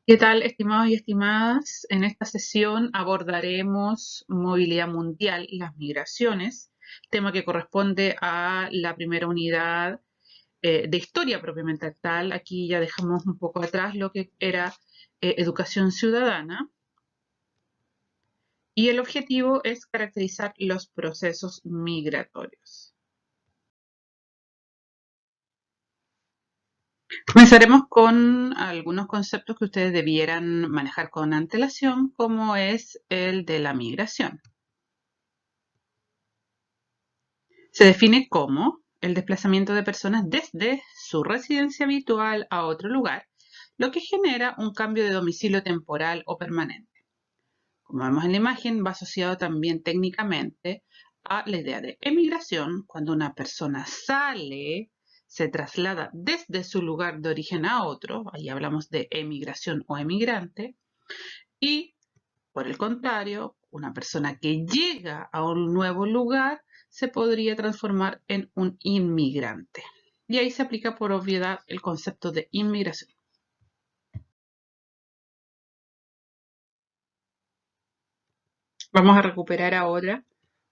¿Qué tal, estimados y estimadas? En esta sesión abordaremos movilidad mundial y las migraciones, tema que corresponde a la primera unidad de historia propiamente tal. Aquí ya dejamos un poco atrás lo que era educación ciudadana y el objetivo es caracterizar los procesos migratorios. Comenzaremos con algunos conceptos que ustedes debieran manejar con antelación, como es el de la migración. Se define como el desplazamiento de personas desde su residencia habitual a otro lugar, lo que genera un cambio de domicilio temporal o permanente. Como vemos en la imagen, va asociado también técnicamente a la idea de emigración, cuando una persona sale, se traslada desde su lugar de origen a otro, ahí hablamos de emigración o emigrante, y por el contrario, una persona que llega a un nuevo lugar se podría transformar en un inmigrante. Y ahí se aplica por obviedad el concepto de inmigración. Vamos a recuperar ahora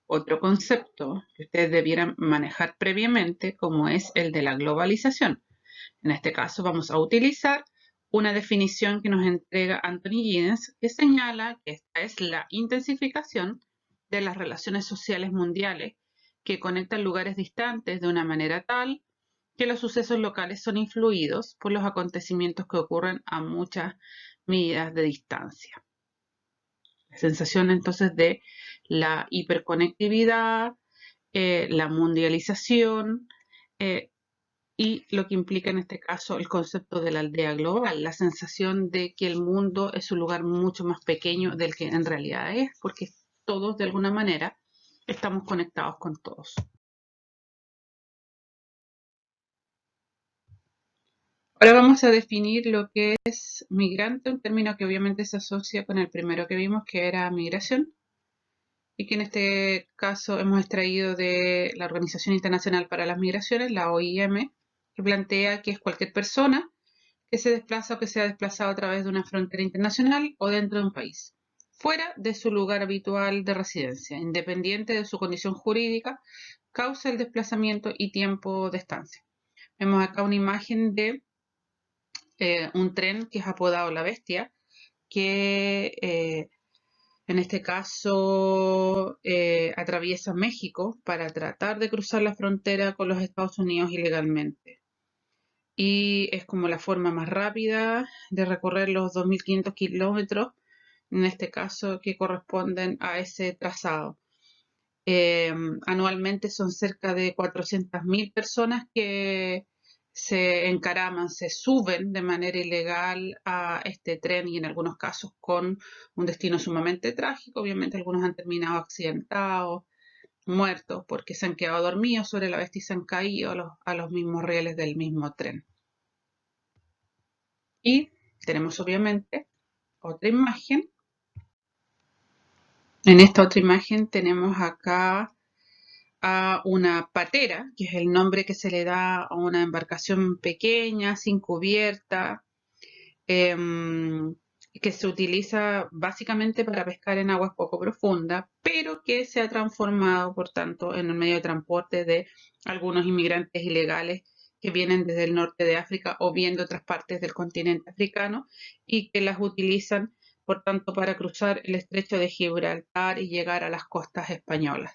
otro concepto que ustedes debieran manejar previamente, como es el de la globalización. En este caso vamos a utilizar una definición que nos entrega Anthony Giddens, que señala que esta es la intensificación de las relaciones sociales mundiales que conectan lugares distantes de una manera tal que los sucesos locales son influidos por los acontecimientos que ocurren a muchas millas de distancia. La sensación entonces de la hiperconectividad, la mundialización, y lo que implica en este caso el concepto de la aldea global, la sensación de que el mundo es un lugar mucho más pequeño del que en realidad es, porque todos de alguna manera estamos conectados con todos. Ahora vamos a definir lo que es migrante, un término que obviamente se asocia con el primero que vimos, que era migración, y que en este caso hemos extraído de la Organización Internacional para las Migraciones, la OIM, que plantea que es cualquier persona que se desplaza o que se ha desplazado a través de una frontera internacional o dentro de un país, fuera de su lugar habitual de residencia, independiente de su condición jurídica, causa el desplazamiento y tiempo de estancia. Vemos acá una imagen de un tren que es apodado La Bestia, que en este caso atraviesa México para tratar de cruzar la frontera con los Estados Unidos ilegalmente. Y es como la forma más rápida de recorrer los 2.500 kilómetros, en este caso, que corresponden a ese trazado. Anualmente son cerca de 400.000 personas que se encaraman, se suben de manera ilegal a este tren y en algunos casos con un destino sumamente trágico. Obviamente algunos han terminado accidentados, muertos, porque se han quedado dormidos sobre la bestia y se han caído a los mismos rieles del mismo tren. Y tenemos obviamente otra imagen. En esta otra imagen tenemos acá a una patera, que es el nombre que se le da a una embarcación pequeña, sin cubierta, que se utiliza básicamente para pescar en aguas poco profundas, pero que se ha transformado, por tanto, en un medio de transporte de algunos inmigrantes ilegales que vienen desde el norte de África o bien de otras partes del continente africano y que las utilizan, por tanto, para cruzar el estrecho de Gibraltar y llegar a las costas españolas.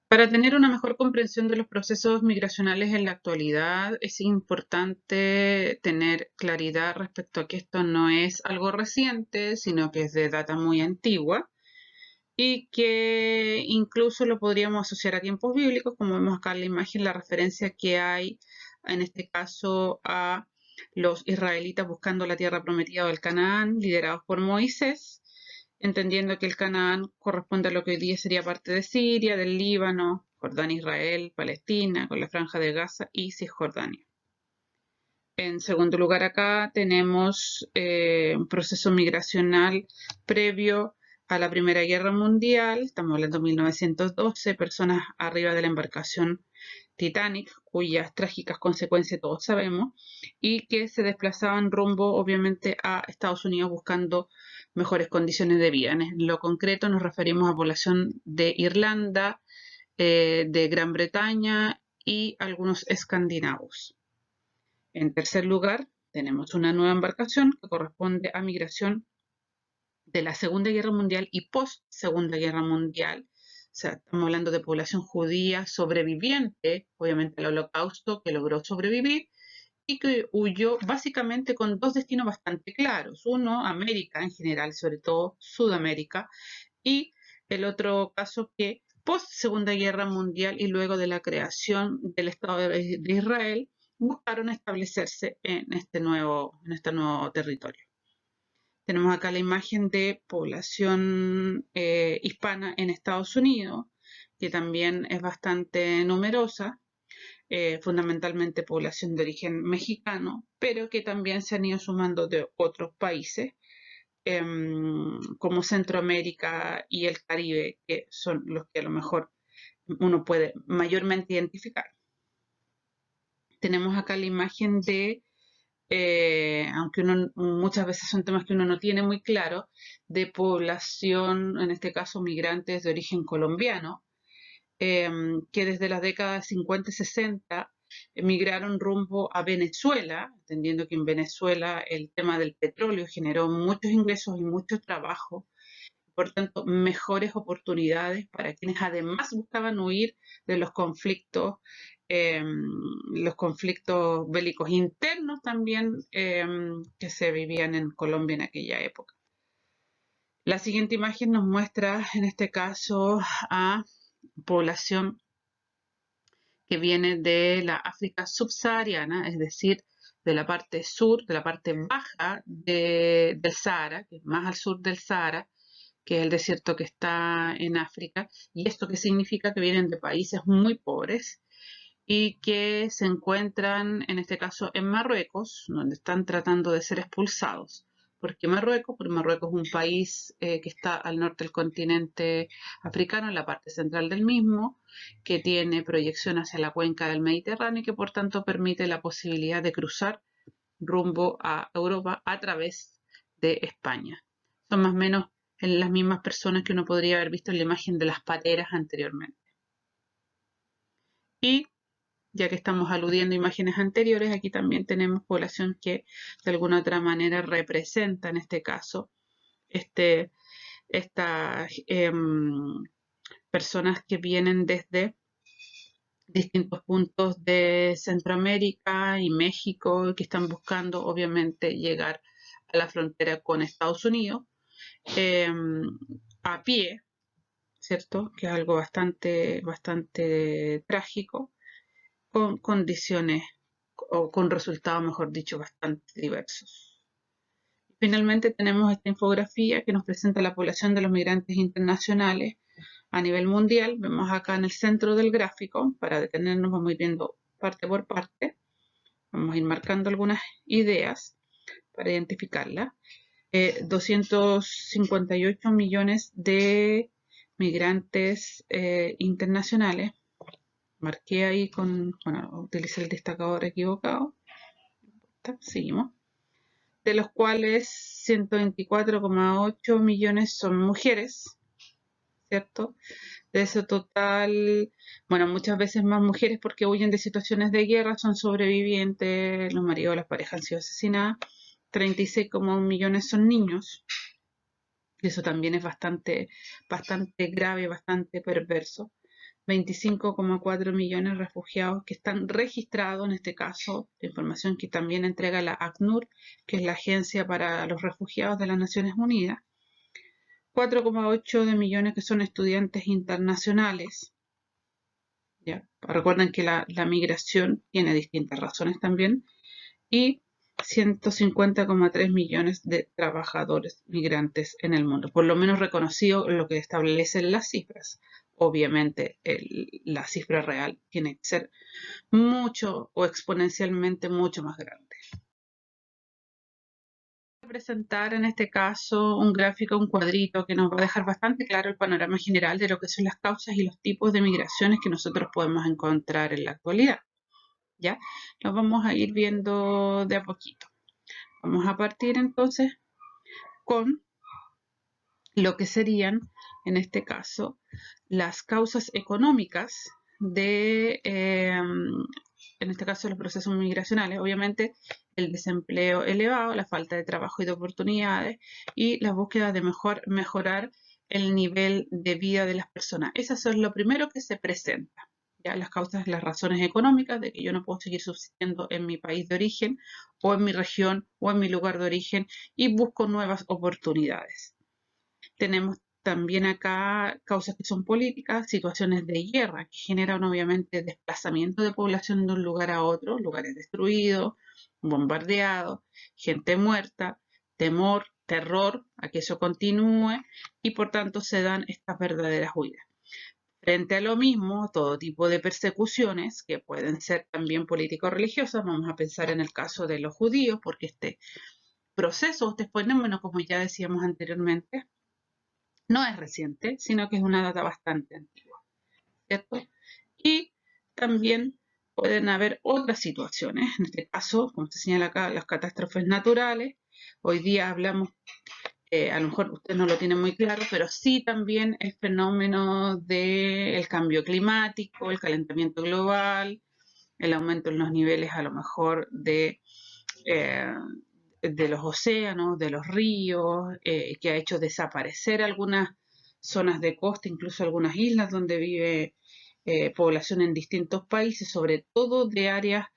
Para tener una mejor comprensión de los procesos migracionales en la actualidad, es importante tener claridad respecto a que esto no es algo reciente, sino que es de data muy antigua y que incluso lo podríamos asociar a tiempos bíblicos, como vemos acá en la imagen, la referencia que hay en este caso a los israelitas buscando la tierra prometida del Canaán, liderados por Moisés, entendiendo que el Canaán corresponde a lo que hoy día sería parte de Siria, del Líbano, Jordania, Israel, Palestina, con la Franja de Gaza y Cisjordania. En segundo lugar, acá tenemos un proceso migracional previo a la Primera Guerra Mundial, estamos hablando de 1912, personas arriba de la embarcación Titanic, cuyas trágicas consecuencias todos sabemos, y que se desplazaban rumbo, obviamente, a Estados Unidos buscando mejores condiciones de vida. En lo concreto nos referimos a población de Irlanda, de Gran Bretaña y algunos escandinavos. En tercer lugar, tenemos una nueva embarcación que corresponde a migración de la Segunda Guerra Mundial y post-Segunda Guerra Mundial. O sea, estamos hablando de población judía sobreviviente, obviamente al Holocausto, que logró sobrevivir y que huyó básicamente con dos destinos bastante claros. Uno, América en general, sobre todo Sudamérica, y el otro caso que post Segunda Guerra Mundial y luego de la creación del Estado de Israel, buscaron establecerse en este nuevo territorio. Tenemos acá la imagen de población hispana en Estados Unidos, que también es bastante numerosa, fundamentalmente población de origen mexicano, pero que también se han ido sumando de otros países, como Centroamérica y el Caribe, que son los que a lo mejor uno puede mayormente identificar. Tenemos acá la imagen de aunque muchas veces son temas que uno no tiene muy claro, de población, en este caso migrantes de origen colombiano, que desde las décadas 50 y 60 emigraron rumbo a Venezuela, entendiendo que en Venezuela el tema del petróleo generó muchos ingresos y mucho trabajo, por tanto, mejores oportunidades para quienes además buscaban huir de los conflictos bélicos internos también que se vivían en Colombia en aquella época. La siguiente imagen nos muestra, en este caso, a población que viene de la África subsahariana, es decir, de la parte sur, de la parte baja del Sahara, que es más al sur del Sahara, que es el desierto que está en África. ¿Y esto qué significa? Que vienen de países muy pobres y que se encuentran, en este caso, en Marruecos, donde están tratando de ser expulsados. ¿Por qué Marruecos? Porque Marruecos es un país que está al norte del continente africano, en la parte central del mismo, que tiene proyección hacia la cuenca del Mediterráneo y que por tanto permite la posibilidad de cruzar rumbo a Europa a través de España. Son más o menos las mismas personas que uno podría haber visto en la imagen de las pateras anteriormente. Y ya que estamos aludiendo a imágenes anteriores, aquí también tenemos población que de alguna otra manera representa, en este caso, estas personas que vienen desde distintos puntos de Centroamérica y México, que están buscando obviamente llegar a la frontera con Estados Unidos a pie, ¿cierto? Que es algo bastante trágico, con condiciones o con resultados, mejor dicho, bastante diversos. Finalmente tenemos esta infografía que nos presenta la población de los migrantes internacionales a nivel mundial. Vemos acá en el centro del gráfico, para detenernos vamos a ir viendo parte por parte. Vamos a ir marcando algunas ideas para identificarlas. 258 millones de migrantes internacionales. Marqué ahí utilicé el destacador equivocado. Seguimos. De los cuales 124,8 millones son mujeres, ¿cierto? De ese total, muchas veces más mujeres porque huyen de situaciones de guerra, son sobrevivientes, los maridos o las parejas han sido asesinadas. 36,1 millones son niños. Y eso también es bastante grave, bastante perverso. 25,4 millones de refugiados que están registrados, en este caso, la información que también entrega la ACNUR, que es la Agencia para los Refugiados de las Naciones Unidas. 4,8 de millones que son estudiantes internacionales. ¿Ya? Recuerden que la migración tiene distintas razones también. Y 150,3 millones de trabajadores migrantes en el mundo, por lo menos reconocido lo que establecen las cifras. Obviamente la cifra real tiene que ser mucho o exponencialmente mucho más grande. presentar en este caso un gráfico, un cuadrito que nos va a dejar bastante claro el panorama general de lo que son las causas y los tipos de migraciones que nosotros podemos encontrar en la actualidad. ¿Ya? Los vamos a ir viendo de a poquito. Vamos a partir entonces con lo que serían, en este caso, las causas económicas de, en este caso, los procesos migracionales. Obviamente, el desempleo elevado, la falta de trabajo y de oportunidades y la búsqueda de mejorar el nivel de vida de las personas. Eso es lo primero que se presenta. ¿Ya? Las causas, las razones económicas de que yo no puedo seguir subsistiendo en mi país de origen o en mi región o en mi lugar de origen y busco nuevas oportunidades. Tenemos también acá causas que son políticas, situaciones de guerra que generan obviamente desplazamiento de población de un lugar a otro, lugares destruidos, bombardeados, gente muerta, temor, terror a que eso continúe y por tanto se dan estas verdaderas huidas. Frente a lo mismo, todo tipo de persecuciones que pueden ser también político-religiosas, vamos a pensar en el caso de los judíos, porque este proceso, este fenómeno, como ya decíamos anteriormente, no es reciente, sino que es una data bastante antigua, ¿cierto? Y también pueden haber otras situaciones, en este caso, como se señala acá, las catástrofes naturales. Hoy día hablamos, a lo mejor usted no lo tiene muy claro, pero sí también el fenómeno del cambio climático, el calentamiento global, el aumento en los niveles a lo mejor de los océanos, de los ríos, que ha hecho desaparecer algunas zonas de costa, incluso algunas islas donde vive población en distintos países, sobre todo de áreas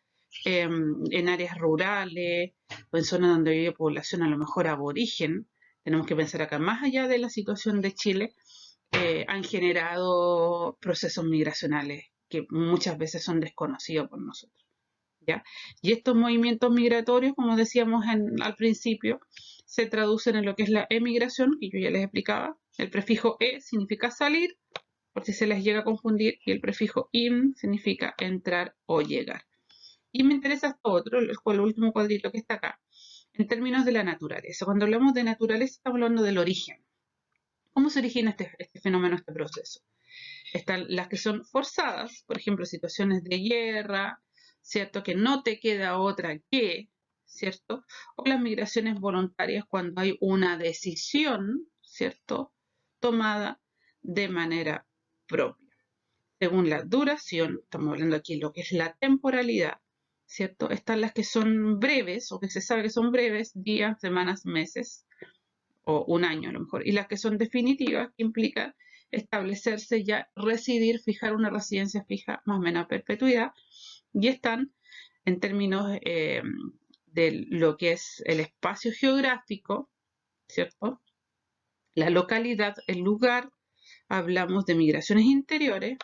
en áreas rurales o en zonas donde vive población a lo mejor aborigen. Tenemos que pensar acá, más allá de la situación de Chile, han generado procesos migracionales que muchas veces son desconocidos por nosotros. ¿Ya? Y estos movimientos migratorios, como decíamos al principio, se traducen en lo que es la emigración, que yo ya les explicaba. El prefijo e significa salir, por si se les llega a confundir, y el prefijo in significa entrar o llegar. Y me interesa esto otro, el último cuadrito que está acá, en términos de la naturaleza. Cuando hablamos de naturaleza, estamos hablando del origen. ¿Cómo se origina este fenómeno, este proceso? Están las que son forzadas, por ejemplo, situaciones de guerra, ¿cierto? Que no te queda otra que, ¿cierto? O las migraciones voluntarias cuando hay una decisión, ¿cierto? Tomada de manera propia. Según la duración, estamos hablando aquí de lo que es la temporalidad, ¿cierto? Están las que son breves o que se sabe que son breves, días, semanas, meses o un año a lo mejor, y las que son definitivas, que implican establecerse ya, residir, fijar una residencia fija más o menos a perpetuidad, y están en términos de lo que es el espacio geográfico, ¿cierto? La localidad, el lugar, hablamos de migraciones interiores,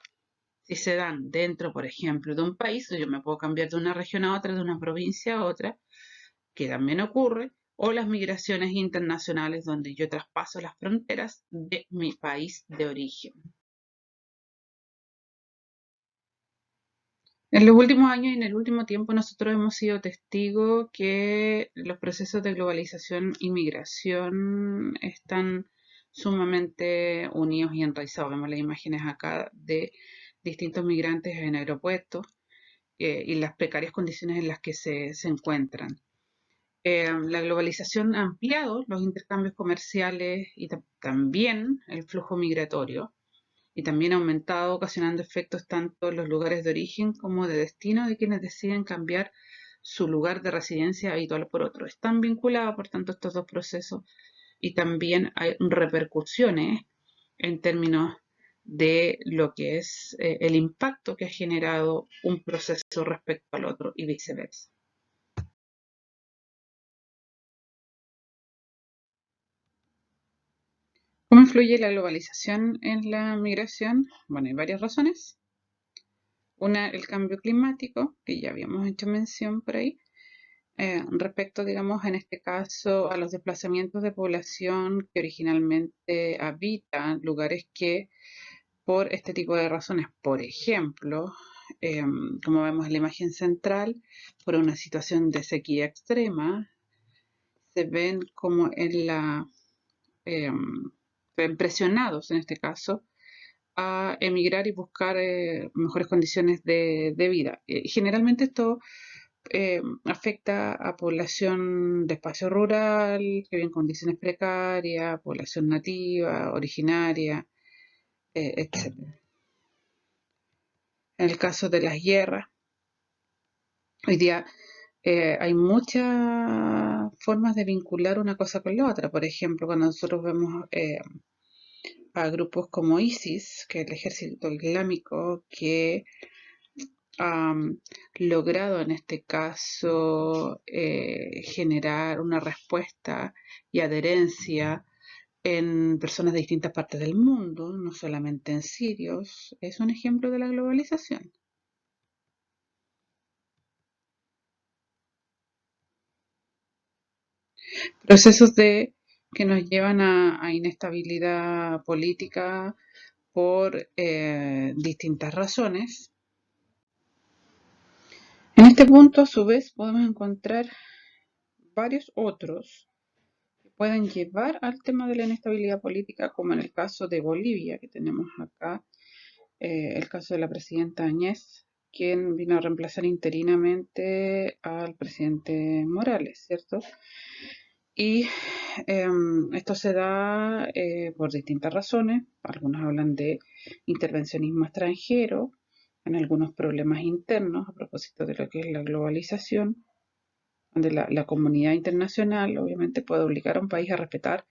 si se dan dentro, por ejemplo, de un país, yo me puedo cambiar de una región a otra, de una provincia a otra, que también ocurre, o las migraciones internacionales donde yo traspaso las fronteras de mi país de origen. En los últimos años y en el último tiempo nosotros hemos sido testigos que los procesos de globalización y migración están sumamente unidos y enraizados. Vemos las imágenes acá de distintos migrantes en aeropuertos y las precarias condiciones en las que se encuentran. La globalización ha ampliado los intercambios comerciales y también el flujo migratorio y también ha aumentado ocasionando efectos tanto en los lugares de origen como de destino de quienes deciden cambiar su lugar de residencia habitual por otro. Están vinculados, por tanto, estos dos procesos y también hay repercusiones en términos de lo que es el impacto que ha generado un proceso respecto al otro y viceversa. ¿Cómo influye la globalización en la migración? Bueno, hay varias razones. Una, el cambio climático, que ya habíamos hecho mención por ahí, respecto, digamos, en este caso, a los desplazamientos de población que originalmente habitan lugares que, por este tipo de razones, por ejemplo, como vemos en la imagen central, por una situación de sequía extrema, se ven como ven presionados en este caso a emigrar y buscar mejores condiciones de vida. Generalmente esto afecta a población de espacio rural, que vive en condiciones precarias, población nativa, originaria, etc. En el caso de las guerras, hoy día hay muchas formas de vincular una cosa con la otra. Por ejemplo, cuando nosotros vemos a grupos como ISIS, que es el ejército islámico, que ha logrado en este caso generar una respuesta y adherencia en personas de distintas partes del mundo, no solamente en sirios, es un ejemplo de la globalización. Procesos que nos llevan a inestabilidad política por distintas razones. En este punto, a su vez, podemos encontrar varios otros que pueden llevar al tema de la inestabilidad política, como en el caso de Bolivia, que tenemos acá, el caso de la presidenta Áñez, quien vino a reemplazar interinamente al presidente Morales, ¿cierto? Y esto se da por distintas razones. Algunos hablan de intervencionismo extranjero, en algunos problemas internos a propósito de lo que es la globalización, donde la comunidad internacional obviamente puede obligar a un país a respetar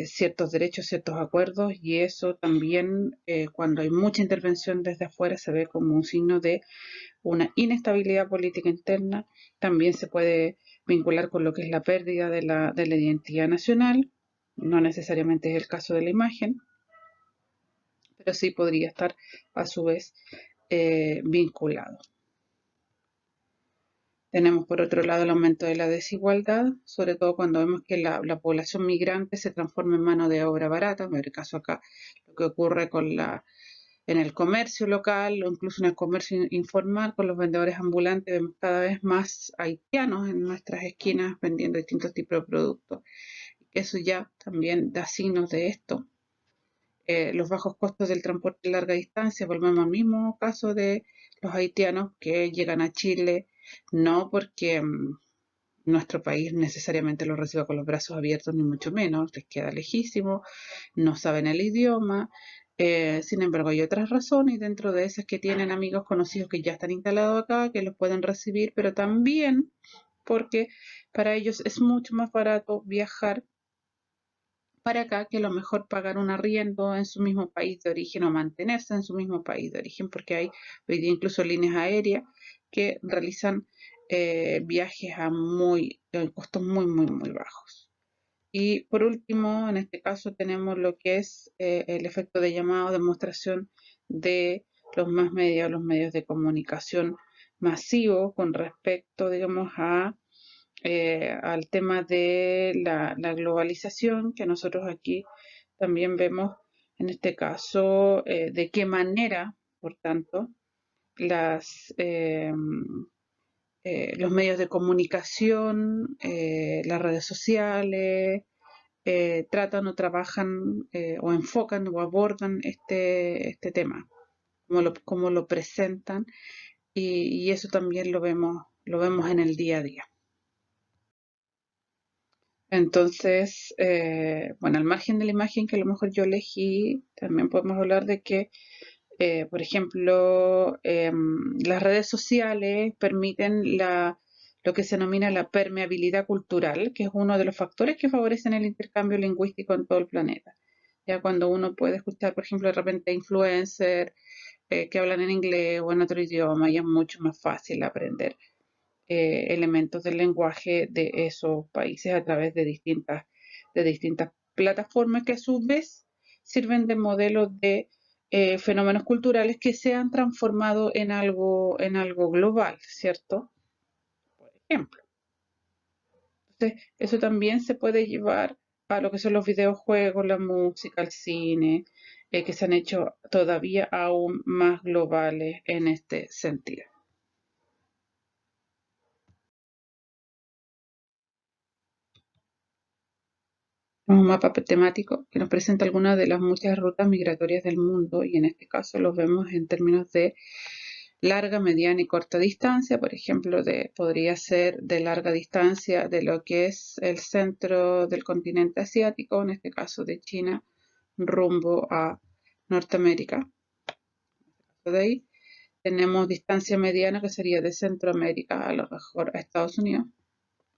ciertos derechos, ciertos acuerdos, y eso también cuando hay mucha intervención desde afuera se ve como un signo de una inestabilidad política interna. También se puede vincular con lo que es la pérdida de la identidad nacional, no necesariamente es el caso de la imagen, pero sí podría estar a su vez vinculado. Tenemos por otro lado el aumento de la desigualdad, sobre todo cuando vemos que la población migrante se transforma en mano de obra barata. En el caso acá, lo que ocurre en el comercio local o incluso en el comercio informal con los vendedores ambulantes, vemos cada vez más haitianos en nuestras esquinas vendiendo distintos tipos de productos. Eso ya también da signos de esto. Los bajos costos del transporte de larga distancia, volvemos al mismo caso de los haitianos que llegan a Chile, no porque nuestro país necesariamente los reciba con los brazos abiertos, ni mucho menos, les queda lejísimo, no saben el idioma. Sin embargo, hay otras razones, y dentro de esas que tienen amigos conocidos que ya están instalados acá, que los pueden recibir, pero también porque para ellos es mucho más barato viajar para acá que a lo mejor pagar un arriendo en su mismo país de origen o mantenerse en su mismo país de origen, porque hay hoy día incluso líneas aéreas que realizan viajes a costos muy bajos. Y por último, en este caso tenemos lo que es el efecto de llamado, demostración de los medios de comunicación masivos con respecto, digamos, al tema de la globalización, que nosotros aquí también vemos en este caso de qué manera, por tanto, las, eh, los medios de comunicación, las redes sociales, tratan o trabajan o enfocan o abordan este tema, como lo presentan, y eso también lo vemos en el día a día. Entonces, bueno, al margen de la imagen que a lo mejor yo elegí, también podemos hablar de que, por ejemplo, las redes sociales permiten lo que se denomina la permeabilidad cultural, que es uno de los factores que favorecen el intercambio lingüístico en todo el planeta. Ya cuando uno puede escuchar, por ejemplo, de repente influencers que hablan en inglés o en otro idioma, y es mucho más fácil aprender elementos del lenguaje de esos países a través de distintas plataformas que a su vez sirven de modelos de fenómenos culturales que se han transformado en algo global, ¿cierto? Por ejemplo. Entonces, eso también se puede llevar a lo que son los videojuegos, la música, el cine, que se han hecho todavía aún más globales en este sentido. Un mapa temático que nos presenta algunas de las muchas rutas migratorias del mundo y en este caso los vemos en términos de larga, mediana y corta distancia. Por ejemplo, podría ser de larga distancia de lo que es el centro del continente asiático, en este caso de China, rumbo a Norteamérica. De ahí tenemos distancia mediana que sería de Centroamérica a lo mejor a Estados Unidos,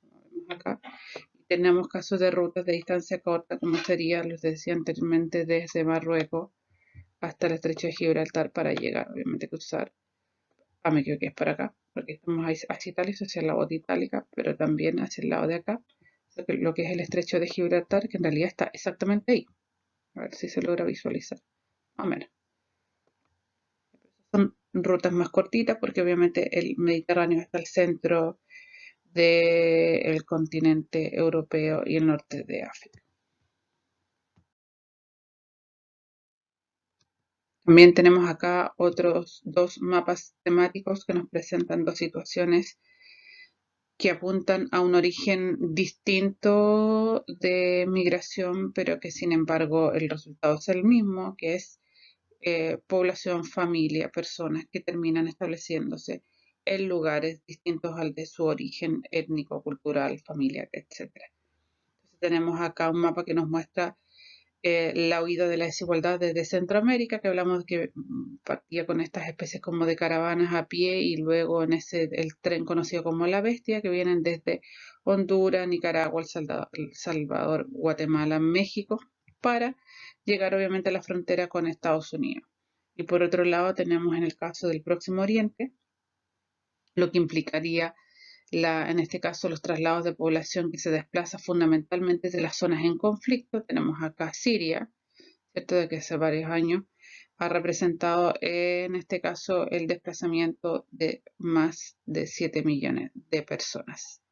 como vemos acá. Tenemos casos de rutas de distancia corta, como sería, les decía anteriormente, desde Marruecos hasta el estrecho de Gibraltar para llegar, obviamente cruzar. Me equivoqué, es para acá, porque estamos hacia Italia, hacia el lado de Itálica, pero también hacia el lado de acá, lo que es el estrecho de Gibraltar, que en realidad está exactamente ahí. A ver si se logra visualizar, más o menos. Son rutas más cortitas porque obviamente el Mediterráneo está al centro del continente europeo y el norte de África. También tenemos acá otros dos mapas temáticos que nos presentan dos situaciones que apuntan a un origen distinto de migración, pero que sin embargo el resultado es el mismo, que es población, familia, personas que terminan estableciéndose en lugares distintos al de su origen étnico, cultural, familiar, etc. Entonces tenemos acá un mapa que nos muestra la huida de la desigualdad desde Centroamérica, que hablamos que partía con estas especies como de caravanas a pie y luego en el tren conocido como la Bestia, que vienen desde Honduras, Nicaragua, El Salvador, Guatemala, México, para llegar obviamente a la frontera con Estados Unidos. Y por otro lado tenemos en el caso del Próximo Oriente, lo que implicaría en este caso los traslados de población que se desplaza fundamentalmente de las zonas en conflicto. Tenemos acá Siria, ¿cierto? De que hace varios años ha representado en este caso el desplazamiento de más de 7 millones de personas.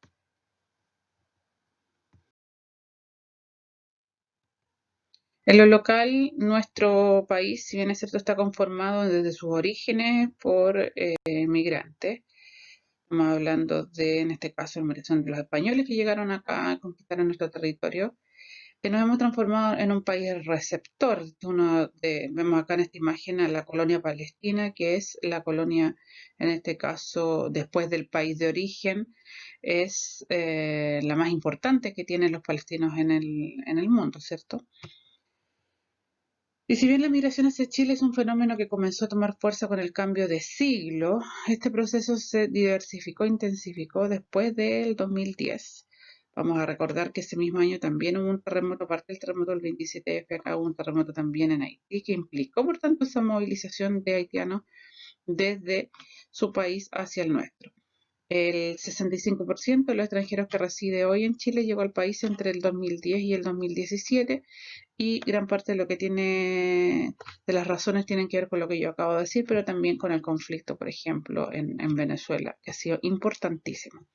En lo local, nuestro país, si bien es cierto, está conformado desde sus orígenes por migrantes. Estamos hablando de, en este caso, la migración de los españoles que llegaron acá a conquistar nuestro territorio, que nos hemos transformado en un país receptor. Vemos acá en esta imagen a la colonia palestina, que es la colonia, en este caso, después del país de origen, es la más importante que tienen los palestinos en el mundo, ¿cierto? Y si bien la migración hacia Chile es un fenómeno que comenzó a tomar fuerza con el cambio de siglo, este proceso se diversificó e intensificó después del 2010. Vamos a recordar que ese mismo año también hubo un terremoto, aparte del terremoto del 27F, acá hubo un terremoto también en Haití, que implicó, por tanto, esa movilización de haitianos desde su país hacia el nuestro. El 65% de los extranjeros que reside hoy en Chile llegó al país entre el 2010 y el 2017 y gran parte de lo que de las razones tienen que ver con lo que yo acabo de decir, pero también con el conflicto, por ejemplo, en Venezuela, que ha sido importantísimo.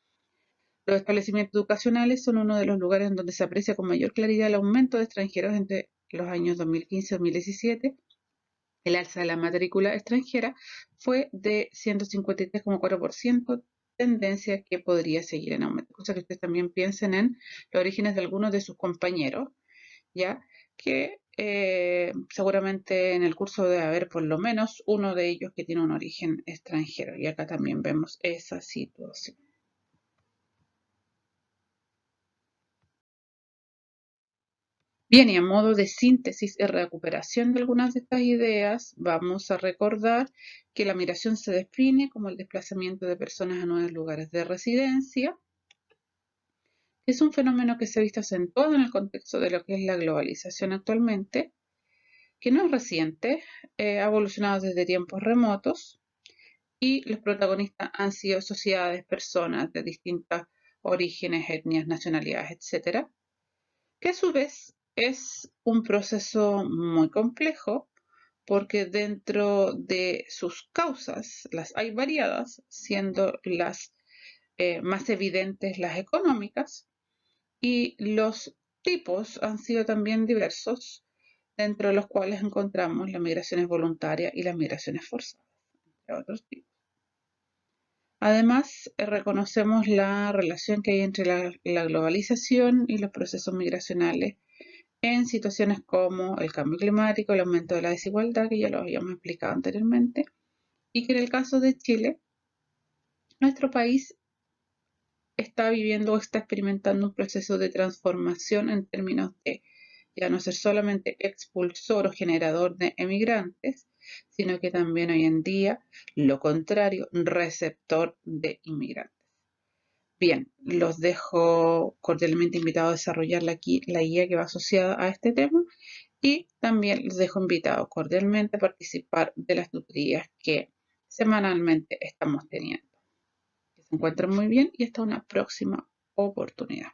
Los establecimientos educacionales son uno de los lugares en donde se aprecia con mayor claridad el aumento de extranjeros entre los años 2015 y 2017. El alza de la matrícula extranjera fue de 153,4%, tendencia que podría seguir en aumento. Cosa que ustedes también piensen en los orígenes de algunos de sus compañeros, ya que seguramente en el curso debe haber por lo menos uno de ellos que tiene un origen extranjero. Y acá también vemos esa situación. Bien, y a modo de síntesis y recuperación de algunas de estas ideas, vamos a recordar que la migración se define como el desplazamiento de personas a nuevos lugares de residencia. Es un fenómeno que se ha visto acentuado en el contexto de lo que es la globalización actualmente, que no es reciente, ha evolucionado desde tiempos remotos y los protagonistas han sido sociedades, personas de distintos orígenes, etnias, nacionalidades, etcétera, que a su vez es un proceso muy complejo porque dentro de sus causas las hay variadas, siendo las más evidentes las económicas y los tipos han sido también diversos, dentro de los cuales encontramos las migraciones voluntarias y las migraciones forzadas, entre otros tipos. Además, reconocemos la relación que hay entre la globalización y los procesos migracionales en situaciones como el cambio climático, el aumento de la desigualdad, que ya lo habíamos explicado anteriormente, y que en el caso de Chile, nuestro país está viviendo o está experimentando un proceso de transformación en términos de ya no ser solamente expulsor o generador de emigrantes, sino que también hoy en día, lo contrario, receptor de inmigrantes. Bien, los dejo cordialmente invitados a desarrollar la guía que va asociada a este tema y también los dejo invitados cordialmente a participar de las tutorías que semanalmente estamos teniendo. Que se encuentren muy bien y hasta una próxima oportunidad.